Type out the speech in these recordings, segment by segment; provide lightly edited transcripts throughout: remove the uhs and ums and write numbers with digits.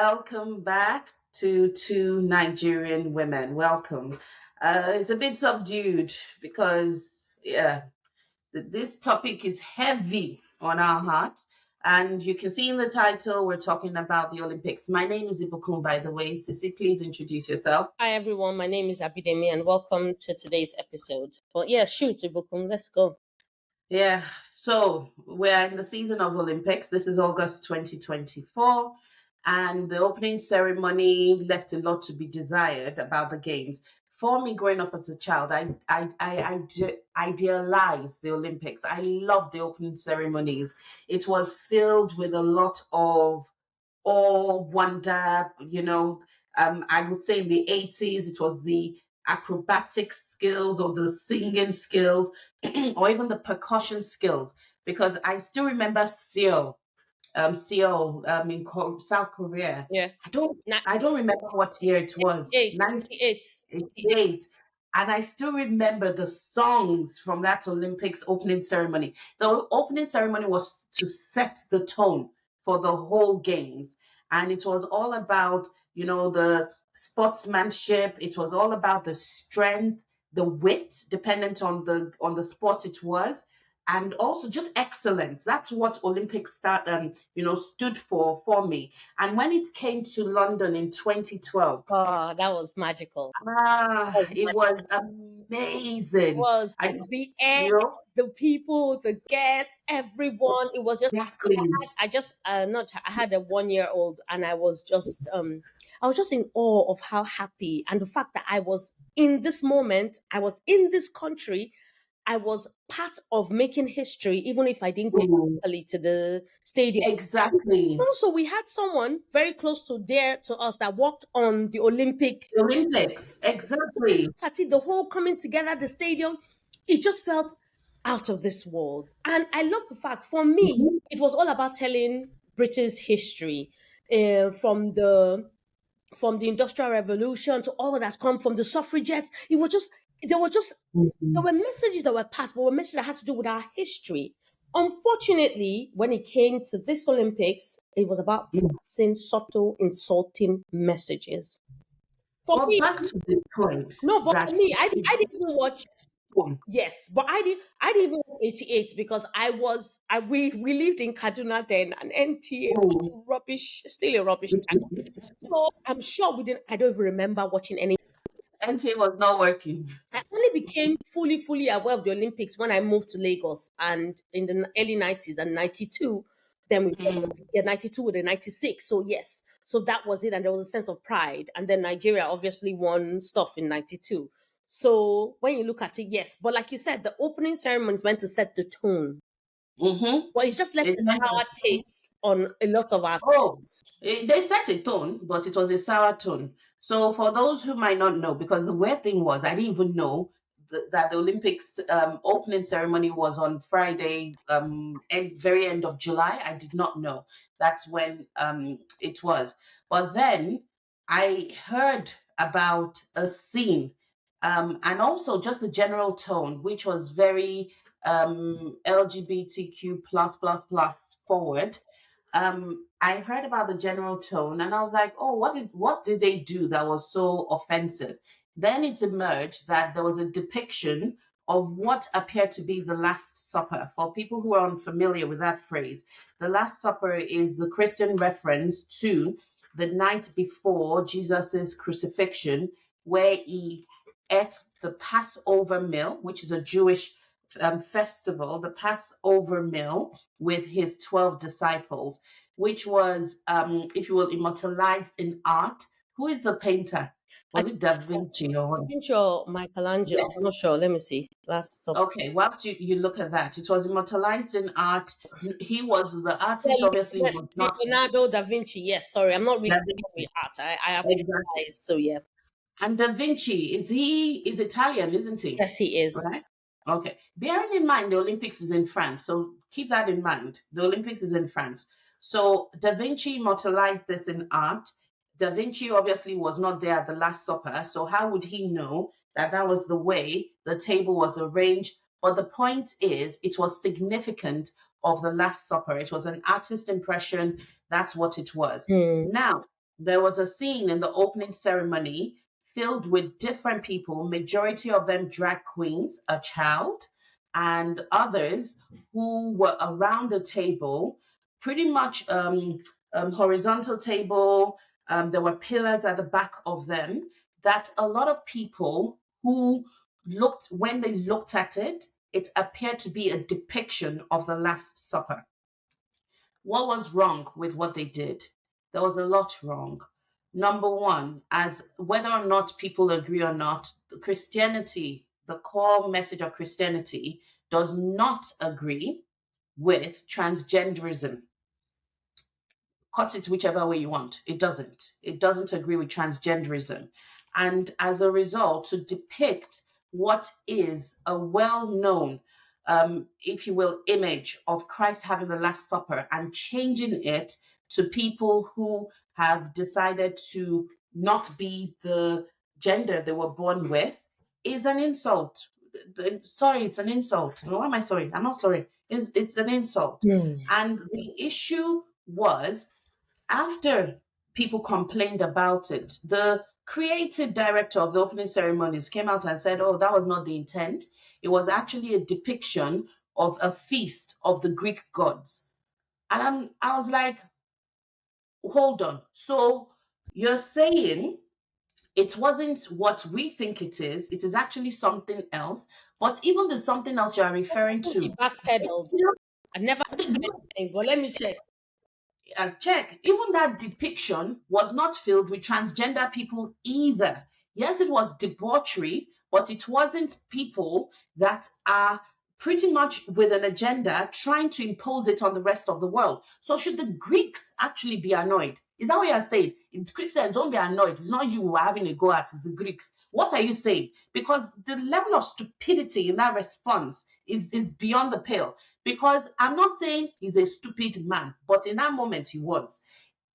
Welcome back to two Nigerian women. Welcome. It's a bit subdued because, this topic is heavy on our hearts. And you can see in the title, we're talking about the Olympics. My name is Ibukun, by the way. Sissy, please introduce yourself. Hi everyone, my name is Abidemi and welcome to today's episode. But yeah, shoot, Ibukum, let's go. Yeah, so we're in the season of Olympics. This is August 2024, and the opening ceremony left a lot to be desired about the games. For me, growing up as a child, idealized the Olympics. I loved the opening ceremonies. It was filled with a lot of awe, wonder. I would say in the 80s, it was the acrobatic skills or the singing skills or even the percussion skills. Because I still remember Seoul, in South Korea. Yeah. I don't, Na- I don't remember what year it was. 88, 88, 88. 1988. And I still remember the songs from that Olympics opening ceremony. The opening ceremony was to set the tone for the whole games. And it was all about, the sportsmanship. It was all about the strength, the wit, dependent on the sport it was, and also just excellence. That's what Olympics stood for me. And when it came to London in 2012, Oh, that was magical. That was it magical. was amazing. Was I, the air, you know, the people, the guests, everyone. It was just exactly. I just not I had a 1 year old and I was just in awe of how happy and the fact that I was in this moment, I was in this country, I was part of making history, even if I didn't go Mm, physically to the stadium. exactly. Also, we had someone very close to us that worked on the Olympic The Olympics, exactly. party, the whole coming together, the stadium. It just felt out of this world. And I love the fact, for me, Mhm. it was all about telling British history uh, from the from the Industrial Revolution to all that's come from the suffragettes. It was just there were just there Mhm. were messages that were passed, but were messages that had to do with our history. Unfortunately, when it came to this Olympics, it was about Mm. passing subtle, insulting messages. For But me, back to the point no, but for that me, I didn't even watch. one. Yes, but I didn't even watch 88 because we lived in Kaduna then, and NTA rubbish, still a rubbish channel. So I'm sure we didn't. I don't even remember watching any. NTA was not working. I only became fully aware of the Olympics when I moved to Lagos and in the early 90s and 92. Then we Mm. yeah, 92 with the 96. So yes. So that was it. And there was a sense of pride. And then Nigeria obviously won stuff in 92. So when you look at it, yes. But like you said, the opening ceremony is meant to set the tone. Mm-hmm. But it's just left It a meant sour taste on a lot of our Oh, they set a tone, but it was a sour tone. So for those who might not know, because the weird thing was, I didn't even know that the Olympics opening ceremony was on Friday, very end of July. I did not know. That's when it was. But then I heard about a scene, and also just the general tone, which was very LGBTQ plus forward. I heard about the general tone and I was like, oh, what did they do that was so offensive? Then it emerged that there was a depiction of what appeared to be the Last Supper. For people who are unfamiliar with that phrase, the Last Supper is the Christian reference to the night before Jesus's crucifixion, where he ate the Passover meal, which is a Jewish festival, the Passover meal with his 12 disciples, which was, if you will, immortalized in art. Who is the painter? I Was it Da Vinci or what? think sure Michelangelo. Yes. I'm not sure. Let me see. Last stop. Okay, whilst you look at that, it was immortalized in art. He was the Yeah, artist, obviously, yes, was not Leonardo da Vinci. Yes, sorry, I'm not really Da good with Vinci. art. I Exactly. apologize. So yeah, And Da Vinci, is Italian, isn't he? yes, he is. Right? Okay. Bearing in mind the Olympics is in France, so keep that in mind. The Olympics is in France. So Da Vinci immortalized this in art. Da Vinci obviously was not there at the Last Supper, so how would he know that that was the way the table was arranged? But the point is, it was significant of the Last Supper. It was an artist impression. That's what it was. Hmm. Now, There was a scene in the opening ceremony filled with different people, majority of them drag queens, a child, and others who were around the table, pretty much horizontal table. There were pillars at the back of them that a lot of people who looked, when they looked at it, it appeared to be a depiction of the Last Supper. What was wrong with what they did? There was a lot wrong. Number one, as whether or not people agree or not, Christianity, the core message of Christianity, does not agree with transgenderism. Cut it whichever way you want. It doesn't. It doesn't agree with transgenderism. And as a result, to depict what is a well known, if you will, image of Christ having the Last Supper and changing it to people who have decided to not be the gender they were born with is an insult. Sorry, it's an insult. Why am I sorry? I'm not sorry. It's an insult. Hmm. And the issue was, after people complained about it, the creative director of the opening ceremonies came out and said, "Oh, that was not the intent. It was actually a depiction of a feast of the Greek gods." And I was like, hold on. So you're saying it wasn't what we think it is actually something else. But even the something else you're referring He to, it's backpedaled. still, I never said anything, but let me check. check. Even that depiction was not filled with transgender people either. Yes, it was debauchery, but it wasn't people that are pretty much with an agenda trying to impose it on the rest of the world. So, should the Greeks actually be annoyed? Is that what you're saying? If Christians, don't be annoyed. It's not you who are having a go at, it's the Greeks. What are you saying? Because the level of stupidity in that response is beyond the pale. Because I'm not saying he's a stupid man, but in that moment he was.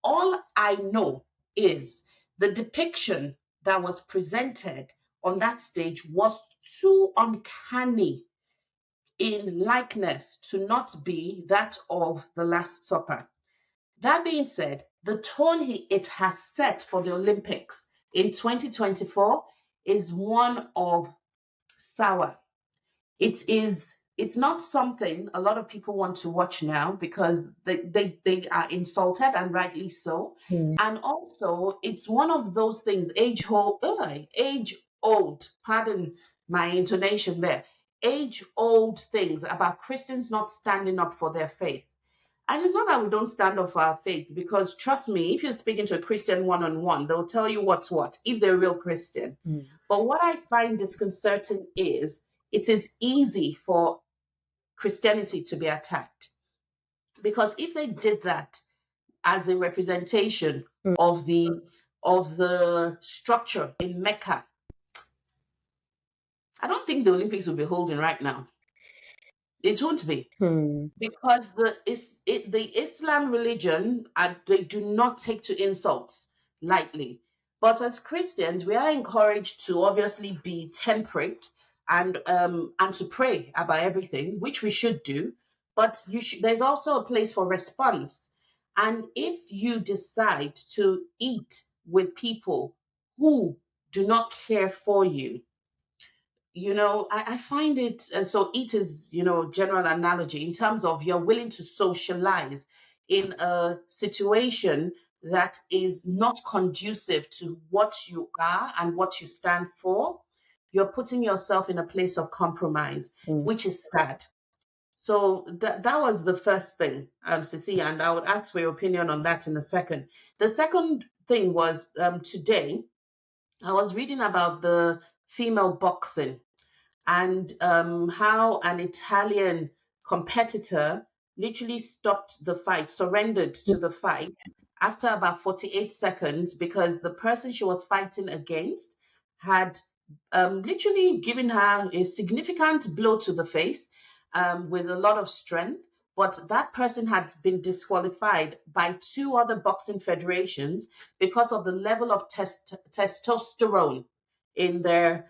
All I know is the depiction that was presented on that stage was too uncanny in likeness to not be that of the Last Supper. That being said, the tone it has set for the Olympics in 2024 is one of sour. It's not something a lot of people want to watch now because they are insulted, and rightly so. Hmm. And also it's one of those things, age old, pardon my intonation there, age old things about Christians not standing up for their faith. And it's not that we don't stand up for our faith, because trust me, if you're speaking to a Christian one on one, they'll tell you what's what, if they're a real Christian. Hmm. But what I find disconcerting is it is easy for Christianity to be attacked. Because if they did that as a representation Hmm. of the structure in Mecca, I don't think the Olympics will be holding right now. It won't be. Hmm. Because the Islam religion, they do not take to insults lightly. But as Christians, we are encouraged to obviously be temperate and to pray about everything, which we should do. But there's also a place for response. And if you decide to eat with people who do not care for you, I find it, so eat is, general analogy in terms of you're willing to socialize in a situation that is not conducive to what you are and what you stand for. You're putting yourself in a place of compromise, Hmm. which is sad. So that was the first thing, Cecilia, and I would ask for your opinion on that in a second. The second thing was, today I was reading about the female boxing and how an Italian competitor literally stopped the fight, surrendered to the fight after about 48 seconds because the person she was fighting against had literally given her a significant blow to the face with a lot of strength. But that person had been disqualified by two other boxing federations because of the level of testosterone in their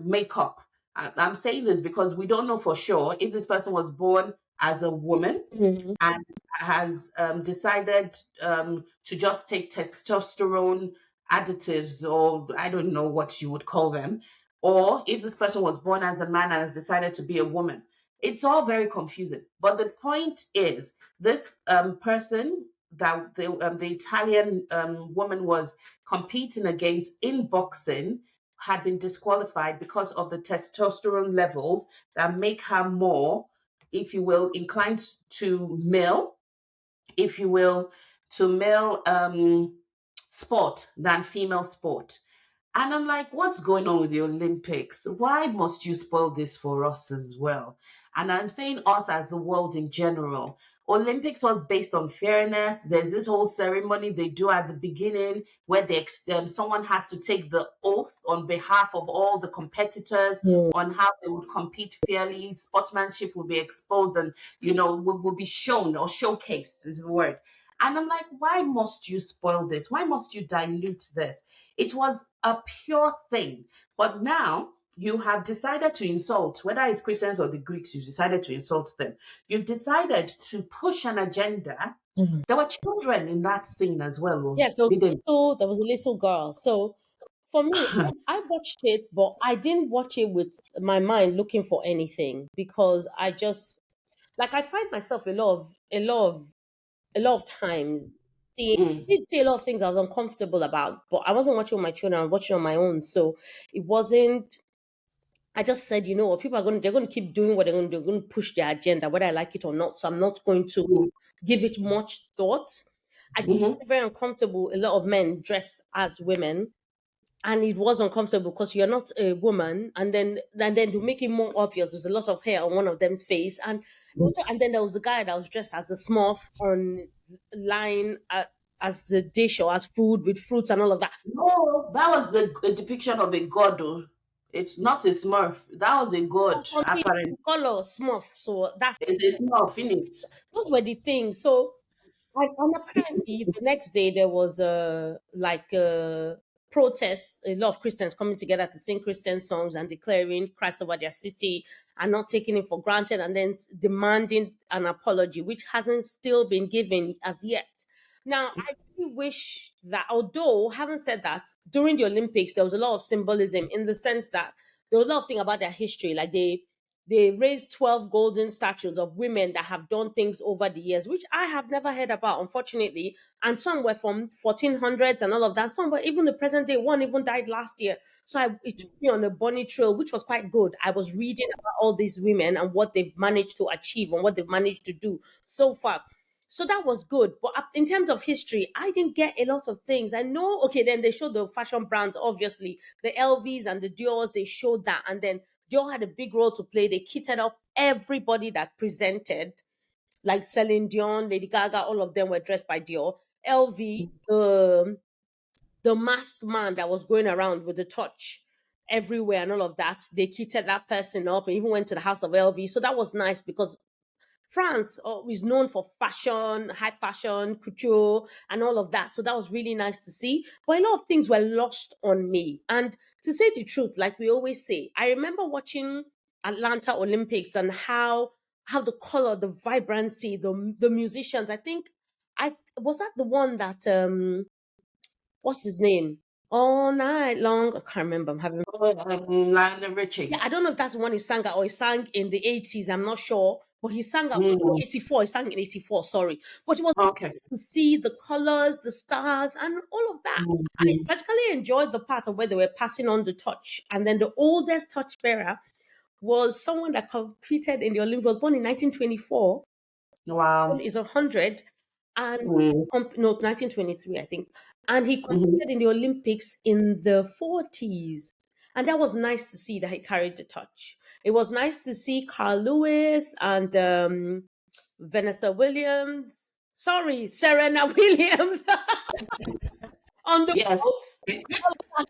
makeup. I'm saying this because we don't know for sure if this person was born as a woman Mhm. and has decided to just take testosterone additives, or I don't know what you would call them, or if this person was born as a man and has decided to be a woman. It's all very confusing. But the point is, this person that the Italian woman was competing against in boxing had been disqualified because of the testosterone levels that make her more, if you will, inclined to male, if you will, to male sport than female sport. And I'm like, what's going on with the Olympics? Why must you spoil this for us as well? And I'm saying us as the world in general. Olympics was based on fairness. There's this whole ceremony they do at the beginning where someone has to take the oath on behalf of all the competitors Mm. on how they would compete fairly. Sportsmanship will be exposed and, will be shown or showcased is the word. And I'm like, why must you spoil this? Why must you dilute this? It was a pure thing. But now you have decided to insult, whether it's Christians or the Greeks, you've decided to insult them. You've decided to push an agenda. Mhm. There were children in that scene as well, oh, Yes, didn't? there was a little girl. So for me, I watched it, but I didn't watch it with my mind looking for anything because I just like I find myself a lot of times seeing I Mm, did see a lot of things I was uncomfortable about, but I wasn't watching with my children, I was watching on my own. So it wasn't I just said, you know what, people are going to they're going to keep doing what they're going to do. They're going to push their agenda, whether I like it or not. So I'm not going to mm, give it much thought. I did mhm. find it very uncomfortable. A lot of men dress as women, and it was uncomfortable because you're not a woman, and then to make it more obvious, there's a lot of hair on one of them's face, and then there was the guy that was dressed as a Smurf on line as the dish or as food with fruits and all of that. No, that was a depiction of a god, oh. It's not a smurf. That was a So god, for me, apparently. the color Smurf, so It's a smurf, in it. those were the things. So and apparently, the next day there was a protest. A lot of Christians coming together to sing Christian songs and declaring Christ over their city and not taking it for granted, and then demanding an apology, which hasn't still been given as yet. Now, I really wish that, although having said that, during the Olympics there was a lot of symbolism in the sense that there was a lot of things about their history, like they raised 12 golden statues of women that have done things over the years, which I have never heard about, unfortunately. And some were from 1400s and all of that. Some were even the present day. One even died last year. So it took me on a bunny trail, which was quite good. I was reading about all these women and what they've managed to achieve and what they've managed to do so far. So that was good. But in terms of history, I didn't get a lot of things. I know, okay, then they showed the fashion brands, obviously, the LVs and the Dior's, they showed that. And then Dior had a big role to play. They kitted up everybody that presented, like Celine Dion, Lady Gaga, all of them were dressed by Dior. LV, the masked man that was going around with the touch everywhere and all of that, they kitted that person up and even went to the house of LV. So that was nice because France is known for fashion, high fashion, couture, and all of that. So that was really nice to see. But a lot of things were lost on me. And to say the truth, like we always say, I remember watching Atlanta Olympics and how the color, the vibrancy, the musicians. I think I was that the one that what's his name? All night long. I can't remember. I'm having Oh, Lionel Yeah, Richie. I don't know if that's the one he sang at or he sang in the 80s. I'm not sure. But he sang at Mm, 84. He sang in 84, sorry. But it was okay. to see the colors, the stars, and all of that. I Mm, particularly enjoyed the part of where they were passing on the torch. And then the oldest torchbearer was someone that competed in the Olympics, was born in 1924, wow. is 100, and Mm, no, 1923, I think. And he mhm. competed in the Olympics in the 40s. And that was nice to see that he carried the touch. It was nice to see Carl Lewis and Vanessa Williams. Sorry, Serena Williams on the Yes. boats.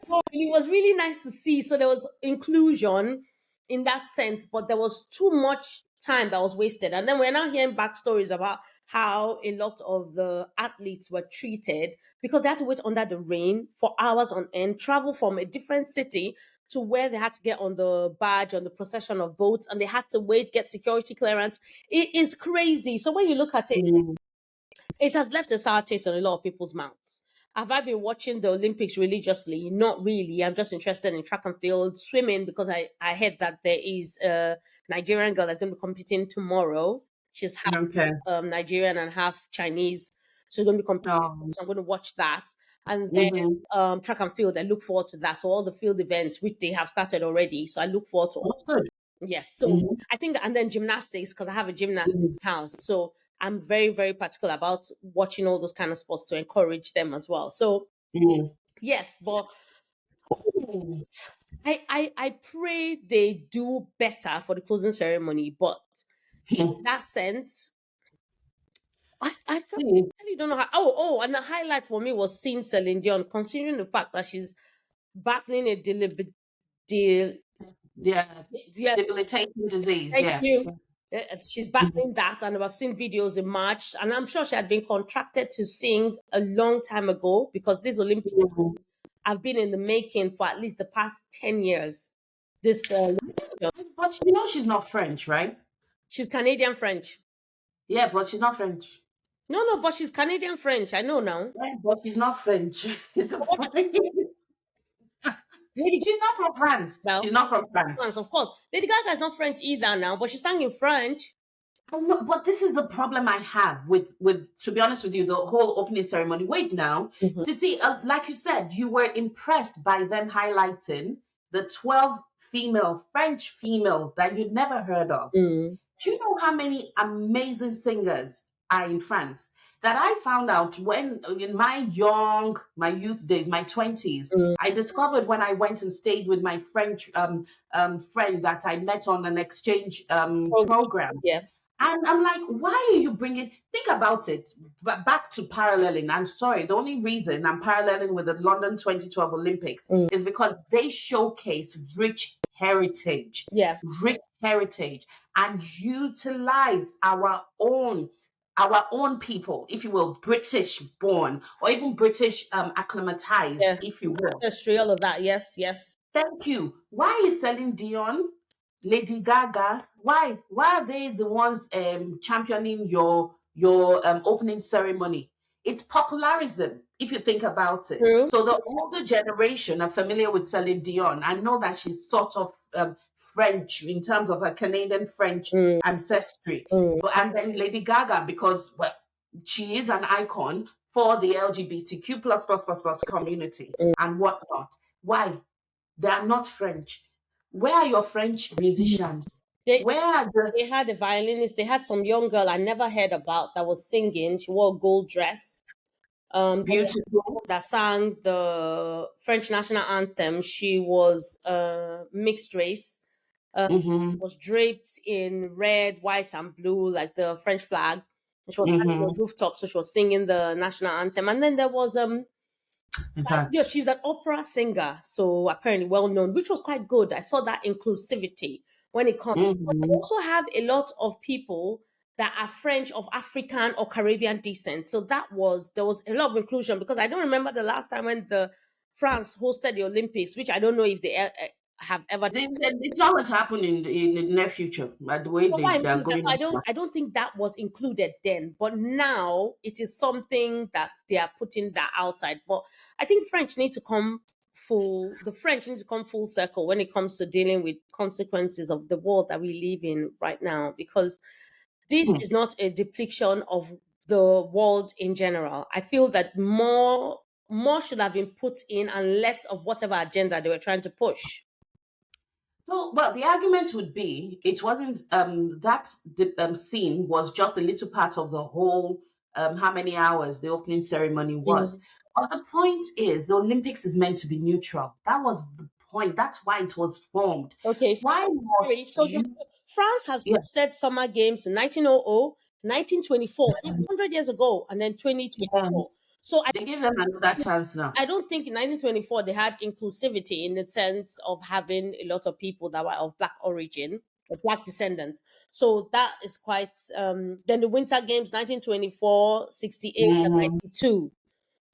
So it was really nice to see. So there was inclusion in that sense, but there was too much time that was wasted. And then we're now hearing backstories about how a lot of the athletes were treated because they had to wait under the rain for hours on end, travel from a different city to where they had to get on the barge, on the procession of boats, and they had to wait, get security clearance. It is crazy. So when you look at it, Mm. it has left a sour taste on a lot of people's mouths. Have I been watching the Olympics religiously? Not really. I'm just interested in track and field, swimming, because I heard that there is a Nigerian girl that's going to be competing tomorrow. She's half Okay. Nigerian and half Chinese. She's going to be competing. Um, So I'm going to watch that. And then mhm. track and field, I look forward to that. So all the field events, which they have started already. So I look forward to all. That's good. Yes. So Mhm. I think, and then gymnastics, because I have a gymnast Mhm. house. So I'm very, very particular about watching all those kind of sports to encourage them as well. So Mhm. yes, but Mhm. I pray they do better for the closing ceremony. But in that sense, I See, really don't know how. And the highlight for me was seeing Celine Dion, considering the fact that she's battling a deal. yeah, Yeah, debilitating disease. thank Yeah. you. She's Mhm. battling that, and I've seen videos in March, and I'm sure she had been contracted to sing a long time ago because these Olympics Mhm. have been in the making for at least the past 10 years. This But you know she's not French, right? she's Canadian French. Yeah, but she's not French. No, no, but she's Canadian French. I know now. Yeah, but she's not French. Is the point? Lady She's not from France. Gaga, She's not from France, France. of course. Lady Gaga is not French either now, but she sang in French. Oh, no, but this is the problem I have with to be honest with you, the whole opening ceremony. Wait now, Mhm. see, like you said, you were impressed by them highlighting the 12 female French female that you'd never heard of. Mm, Do you know how many amazing singers are in France? That I found out when in my youth days, my 20s, mm, I discovered when I went and stayed with my French friend that I met on an exchange program. yeah, And I'm like, why are you bringing? Think about it. But back to paralleling. I'm sorry. The only reason I'm paralleling with the London 2012 Olympics mm, is because they showcase yeah, rich heritage, and utilize our own people, if you will, British born or even British acclimatized, yeah. if you will. Ancestry, all of that. Yes, yes. Thank you. Why is Celine Dion, Lady Gaga? Why are they the ones championing your opening ceremony? It's popularism, if you think about it. True. So the older generation are familiar with Celine Dion. I know that she's sort of French in terms of her Canadian French Mm, ancestry, mm, but and then Lady Gaga because well, she is an icon for the LGBTQ plus community mm. and whatnot. Why? They are not French. Where are your French musicians? They Where are the they had a violinist. They had some young girl I never heard about that was singing. She wore a gold dress. There was beautiful? one that sang the French national anthem. She was mixed race. Mm-hmm. Was draped in red, white, and blue, like the French flag. And she was standing on Mm-hmm. the rooftop, so she was singing the national anthem. And then there was In like, yeah, fact. she's an opera singer, so apparently well known, which was quite good. I saw that inclusivity when it comes. But I Mm-hmm. also have a lot of people that are French of African or Caribbean descent. So there was a lot of inclusion because I don't remember the last time when the France hosted the Olympics, which I don't know if they have ever. It's not going to happen in the near future, by the way But what I they are mean is that going so on now. I don't think that was included then, but now it is something that they are putting that outside. But I think the French need to come full circle when it comes to dealing with consequences of the world that we live in right now, because this Hmm. is not a depiction of the world in general. I feel that more should have been put in and less of whatever agenda they were trying to push. So, well, the argument would be it wasn't scene was just a little part of the whole how many hours the opening ceremony was. Mm. But the point is, the Olympics is meant to be neutral. That was the point. That's why it was formed. Okay, Why sorry. must So you? France has Yeah. hosted summer games in 1900, 1924, so 100 years ago, and then Yeah. 2024. So They give them another chance now. I don't think in 1924 they had inclusivity in the sense of having a lot of people that were of black origin or black descendants. So that is quite. Then the Winter Games 1924, 68, and Mhm. 92.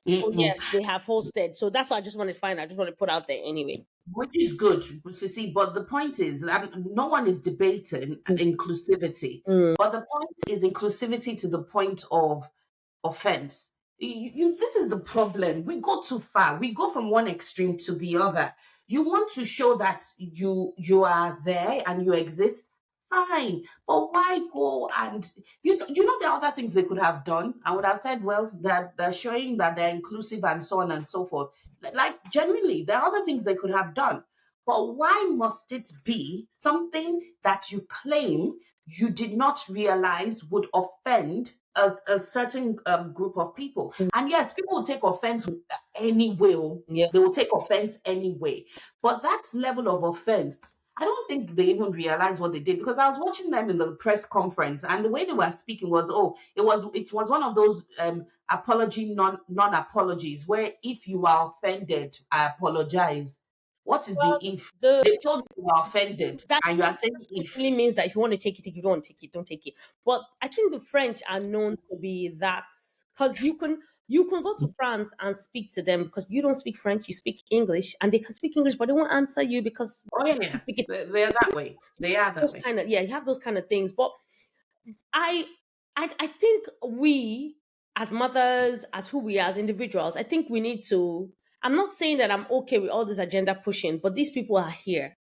Oh Mm-mm. yes, they have hosted. So that's what I just want to find. I just want to put out there anyway. Which is good to see. But the point is, no one is debating inclusivity. Mm. But the point is inclusivity to the point of offense. This is the problem. We go too far. We go from one extreme to the other. You want to show that you are there and you exist, fine. But why go and there are other things they could have done. I would have said, well, that they're showing that they're inclusive and so on and so forth. Like genuinely, there are other things they could have done. But why must it be something that you claim you did not realize would offend a certain group of people? And yes, people will take offense anyway. Yeah. They will take offense anyway. But that level of offense, I don't think they even realized what they did, because I was watching them in the press conference and the way they were speaking was, oh, it was one of those apology non apologies where if you are offended, I apologize. What is the Well, if? the They told you are offended that and you are saying just if. literally means that if you want to take it, take it. If you don't want to take it, don't take it. But I think the French are known to be that, because you can go to France and speak to them because you don't speak French, you speak English, and they can speak English, but they won't answer you because Oh yeah, you speak it. they're that way. They are that Those way. kind of, yeah, you have those kind of things. But I I think we, as mothers, as who we are as individuals, I think we need to. I'm not saying that I'm okay with all this agenda pushing, but these people are here.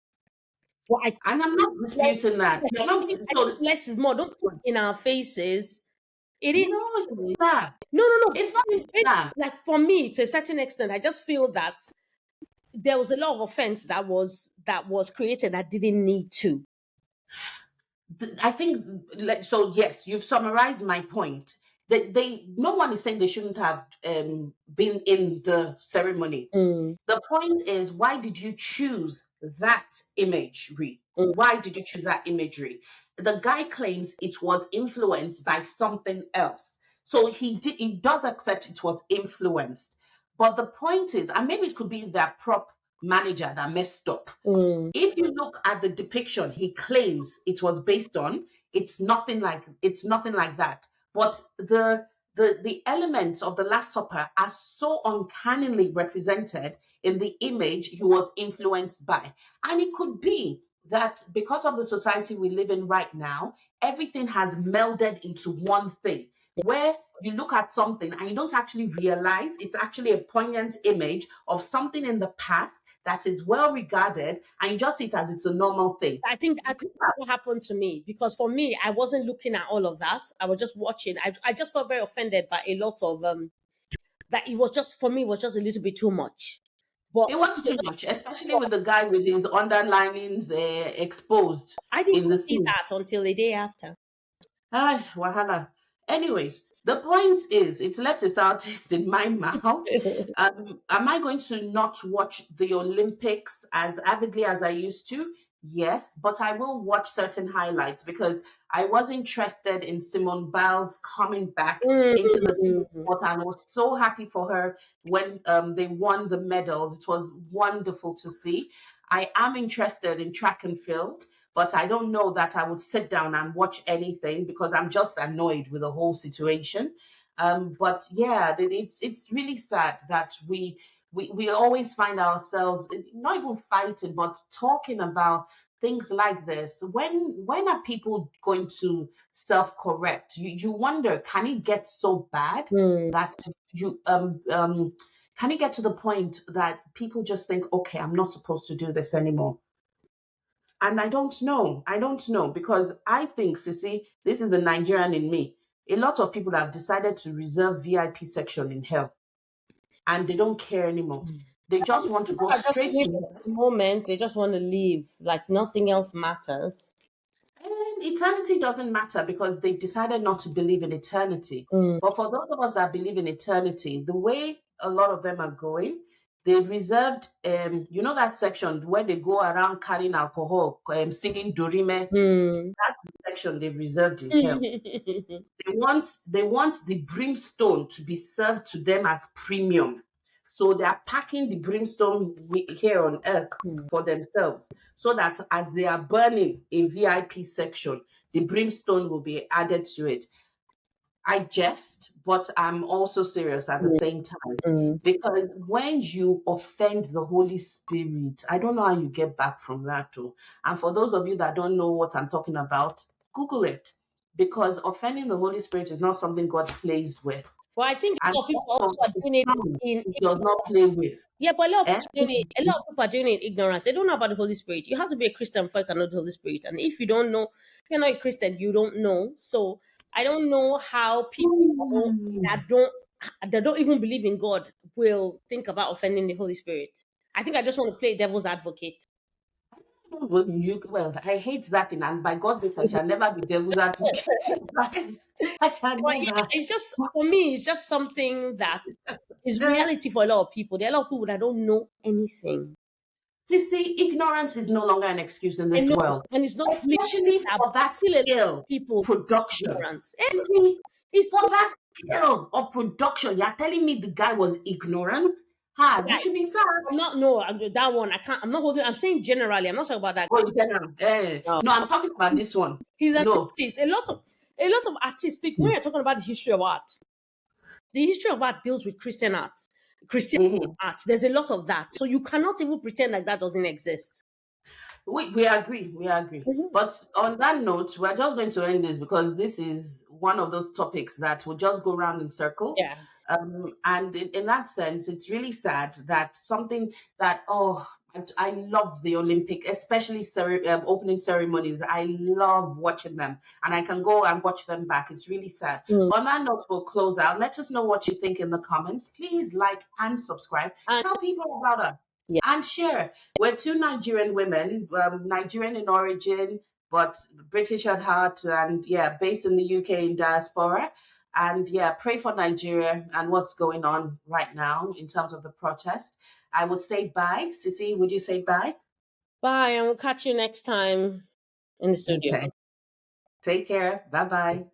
Well, I And I'm not less, disputing that. You're not I think so less is more. Don't put it in our faces. It is. no, it's not that. No, no, no. It's not that. Like for me, to a certain extent, I just feel that there was a lot of offense that was created that didn't need to. I think so. Yes, you've summarized my point. That they no one is saying they shouldn't have been in the ceremony. Mm, The point is, why did you choose that imagery? mm, Why did you choose that imagery? The guy claims it was influenced by something else. So he does accept it was influenced. But the point is, and maybe it could be their prop manager that messed up. mm. If you look at the depiction he claims it was based on, it's nothing like that. But the elements of the Last Supper are so uncannily represented in the image he was influenced by. And it could be that because of the society we live in right now, everything has melded into one thing, where you look at something and you don't actually realize it's actually a poignant image of something in the past that is well regarded, and you just see it as it's a normal thing. I think that's what happened to me, because for me, I wasn't looking at all of that. I was just watching. I just felt very offended by a lot of that. It was just, for me, it was just a little bit too much. But It was too much, especially with the guy with his underlinings exposed I didn't in the see scene. that until the day after. Ah, wahala. Anyways, the point is, it's left a sour taste in my mouth. Am I going to not watch the Olympics as avidly as I used to? Yes, but I will watch certain highlights because I was interested in Simone Biles coming back into the team Mm. sport, and I was so happy for her when they won the medals. It was wonderful to see. I am interested in track and field, but I don't know that I would sit down and watch anything because I'm just annoyed with the whole situation. But yeah, it's really sad that we always find ourselves not even fighting, but talking about things like this. When are people going to self-correct? You wonder, can it get so bad Mm. that you can it get to the point that people just think, okay, I'm not supposed to do this anymore? And I don't know. I don't know because I think, Sissy, this is the Nigerian in me. A lot of people have decided to reserve VIP section in hell and they don't care anymore. They just want to People go are just straight living to. at the moment. They just want to live like nothing else matters. And eternity doesn't matter because they've decided not to believe in eternity. Mm. But for those of us that believe in eternity, the way a lot of them are going, they've reserved, that section where they go around carrying alcohol, singing Dorime. Mm. That's the section they've reserved in hell. They want the brimstone to be served to them as premium. So they are packing the brimstone here on earth for themselves, so that as they are burning in VIP section, the brimstone will be added to it. I jest, but I'm also serious at the Mm, same time. mm. Because when you offend the Holy Spirit, I don't know how you get back from that too. And for those of you that don't know what I'm talking about, Google it. Because offending the Holy Spirit is not something God plays with. But I think a And lot of people also also are his doing it son in he does not play with. yeah, but a lot of Eh? people are doing it. A lot of people are doing it in ignorance. They don't know about the Holy Spirit. You have to be a Christian before you can know the Holy Spirit. And if you don't know, if you're not a Christian, you don't know. So I don't know how people Hmm. that don't that don't even believe in God will think about offending the Holy Spirit. I think I just want to play devil's advocate. Well, I hate that thing, and by God's grace, I shall never be devil's advocate. I shall But yeah, never. it's just for me, it's just something that is reality for a lot of people. There are a lot of people that don't know anything. See, ignorance is no longer an excuse in I this know, world, and it's not only especially that, for but that still a lot skill of people production. ignorant. See, It's for that skill of production, you're telling me the guy was ignorant? Ah, you right. should be I'm sad. not no I'm, that one. I can't. I'm not holding. I'm saying generally. I'm not talking about that Oh, you can, guy. no, I'm talking about this one. He's an No. artist. A lot of artistic. When you're talking about the history of art deals with Christian art, Christian Mhm. art. There's a lot of that. So you cannot even pretend like that doesn't exist. We agree, we agree. Mhm. But on that note, we're just going to end this because this is one of those topics that will just go round in circles. Yeah. And in that sense, it's really sad that something that, oh, I love the Olympic, especially opening ceremonies. I love watching them, and I can go and watch them back. It's really sad. Mm. But on that note, we'll close out. Let us know what you think in the comments. Please like and subscribe. And Tell people about us yeah. and share. We're two Nigerian women, Nigerian in origin, but British at heart, and yeah, based in the UK in diaspora. And yeah, pray for Nigeria and what's going on right now in terms of the protest. I will say bye. Sissy, would you say bye? Bye, and we'll catch you next time in the studio. Okay. Take care. Bye bye.